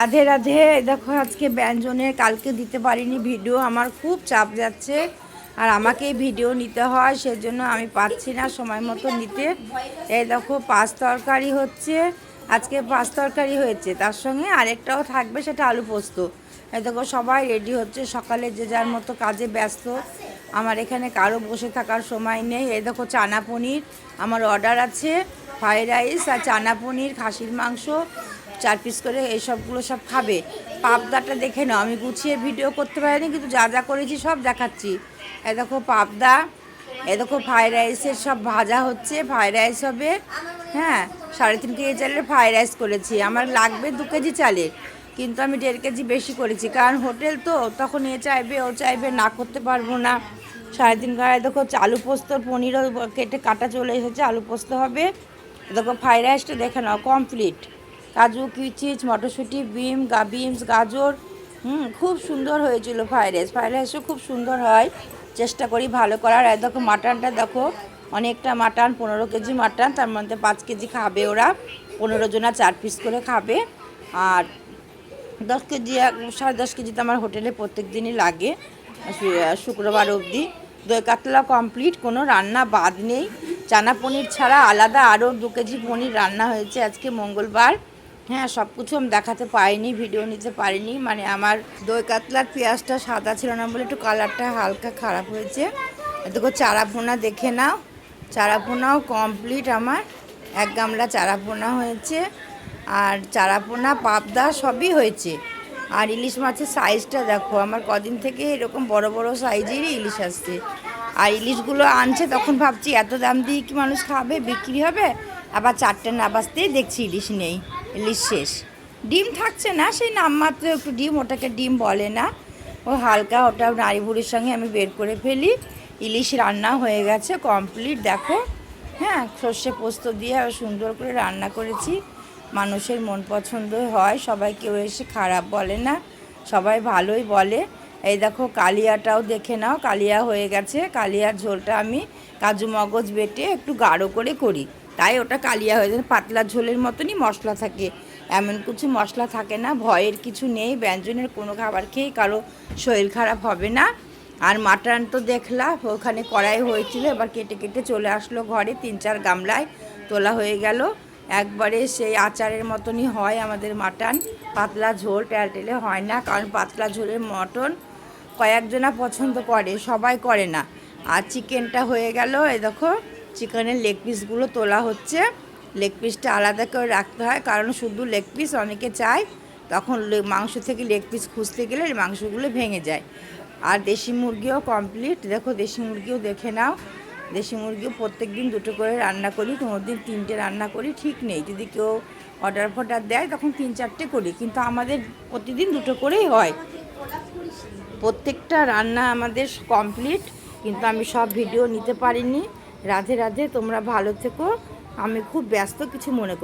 রাধে রাধে। দেখো আজকে ব্যঞ্জনের কালকে দিতে পারিনি ভিডিও, আমার খুব চাপ যাচ্ছে আর আমাকেই ভিডিও নিতে হয়, সেজন্য আমি পাচ্ছি না সময় মতো নিতে। এই দেখো পাঁচ তরকারি হচ্ছে, আজকে পাঁচ তরকারি হয়েছে, তার সঙ্গে আরেকটাও থাকবে, সেটা আলু পোস্ত। এই দেখো সবাই রেডি হচ্ছে, সকালে যে যার মতো কাজে ব্যস্ত। আমার এখানে কারো বসে থাকার সময় নেই। এই দেখো চানা পনির আমার অর্ডার আছে, ফ্রাইড রাইস আর চানা পনির, খাসির মাংস 4 পিস করে, এইসবগুলো সব খাবে। পাবদাটা দেখে নাও, আমি গুছিয়ে ভিডিও করতে পারিনি, কিন্তু যা যা করেছি সব দেখাচ্ছি। এ দেখো পাবদা, এ দেখো ফ্রাইড রাইসের সব ভাজা হচ্ছে, ফ্রাইড রাইস হবে। হ্যাঁ, 3.5 কেজি চালের ফ্রাইড রাইস করেছি, আমার লাগবে 2 কেজি চালের, কিন্তু আমি 1.5 কেজি বেশি করেছি, কারণ হোটেল তো, তখন এ চাইবে ও চাইবে, না করতে পারবো না। 3.5 গায়ে দেখো আলু পোস্তর পনিরও কেটে কাটা চলে এসেছে, আলু পোস্ত হবে। দেখো ফ্রাইড রাইসটা দেখে নাও কমপ্লিট, কাজু কিচমিচ মটরশুঁটি বিনস গাজর, খুব সুন্দর হয়েছিল ফ্রাইড রাইস। ফ্রাইড রাইসও খুব সুন্দর হয়, চেষ্টা করি ভালো করার। আর দেখো মাটনটা দেখো, অনেকটা মাটন, 15 কেজি মাটন, তার মধ্যে 5 কেজি খাবে ওরা, 15 জনা 4 পিস করে খাবে। আর 10 কেজি 10.5 কেজি তো আমার হোটেলে প্রত্যেক দিনই লাগে, শুক্রবার অবধি। দই কাতলা কমপ্লিট, কোনো রান্না বাদ নেই। চানা পনির ছাড়া আলাদা আরও 2 কেজি পনির রান্না হয়েছে আজকে মঙ্গলবার। হ্যাঁ, সব কিছু আমি দেখাতে পারিনি, ভিডিও নিতে পারিনি, মানে আমার দই কাতলার পেঁয়াজটা সাদা ছিল না বলে একটু কালারটা হালকা খারাপ হয়েছে। দেখো চারা পোনা দেখে নাও, চারা পোনাও কমপ্লিট আমার, 1 গামলা চারা পোনা হয়েছে, আর চারা পোনা পাবদা সবই হয়েছে। আর ইলিশ মাছের সাইজটা দেখো, আমার কদিন থেকে এরকম বড় বড় সাইজেরই ইলিশ আসছে। আর ইলিশগুলো আনছে, তখন ভাবছি এত দাম দিয়ে কি মানুষ খাবে, বিক্রি হবে? আবার 4টে না বাজতেই দেখছি ইলিশ নেই, ইলিশ শেষ। ডিম থাকছে না, সেই নামমাত্র একটু ডিম, ওটাকে ডিম বলে না, ও হালকা, ওটা নাড়ি ভুড়ির সঙ্গে আমি বের করে ফেলি। ইলিশ রান্না হয়ে গেছে কমপ্লিট দেখো। হ্যাঁ, সর্ষে পোস্ত দিয়ে সুন্দর করে রান্না করেছি, মানুষের মন পছন্দ হয়, সবাই কেউ এসে খারাপ বলে না, সবাই ভালোই বলে। এই দেখো কালিয়াটাও দেখে নাও, কালিয়া হয়ে গেছে। কালিয়ার ঝোলটা আমি কাজু মগজ বেটে একটু গাঢ় করে করি, তাই ওটা কালিয়া হয়ে যায়। পাতলা ঝোলের মতনই মশলা থাকে, এমন কিছু মশলা থাকে না, ভয়ের কিছু নেই। ব্যঞ্জনের কোনো খাবার খেয়েই কারো শরীর খারাপ হবে না। আর মাটন তো দেখলাম, ওখানে কড়াই হয়েছিল, এবার কেটে কেটে চলে আসলো ঘরে, 3-4 গামলায় তোলা হয়ে গেল। একবারে সেই আচারের মতনই হয় আমাদের মাটন, পাতলা ঝোল টেলটেলে হয় না, কারণ পাতলা ঝোলের মটন কয়েকজনা পছন্দ করে, সবাই করে না। আর চিকেনটা হয়ে গেল, এই দেখো চিকেনের লেগ পিসগুলো তোলা হচ্ছে। লেগ পিসটা আলাদা করে রাখতে হয়, কারণ শুধু লেগ পিস অনেকে চায়, তখন মাংস থেকে লেগ পিস খুঁজতে গেলে মাংসগুলো ভেঙে যায়। আর দেশি মুরগিও কমপ্লিট, দেখো দেশি মুরগিও দেখে নাও। দেশি মুরগিও প্রত্যেক দিন 2টো করে রান্না করি, কোনো দিন 3টে রান্না করি, ঠিক নেই। যদি কেউ অর্ডার ফর্ডার দেয় তখন 3-4টে করি, কিন্তু আমাদের প্রতিদিন 2টো করেই হয়। প্রত্যেকটা রান্না আমাদের কমপ্লিট, কিন্তু আমি সব ভিডিও নিতে পারিনি। রাধে রাধে, তোমরা ভালো থেকো, আমি খুব ব্যস্ত, কিছু মনে করি।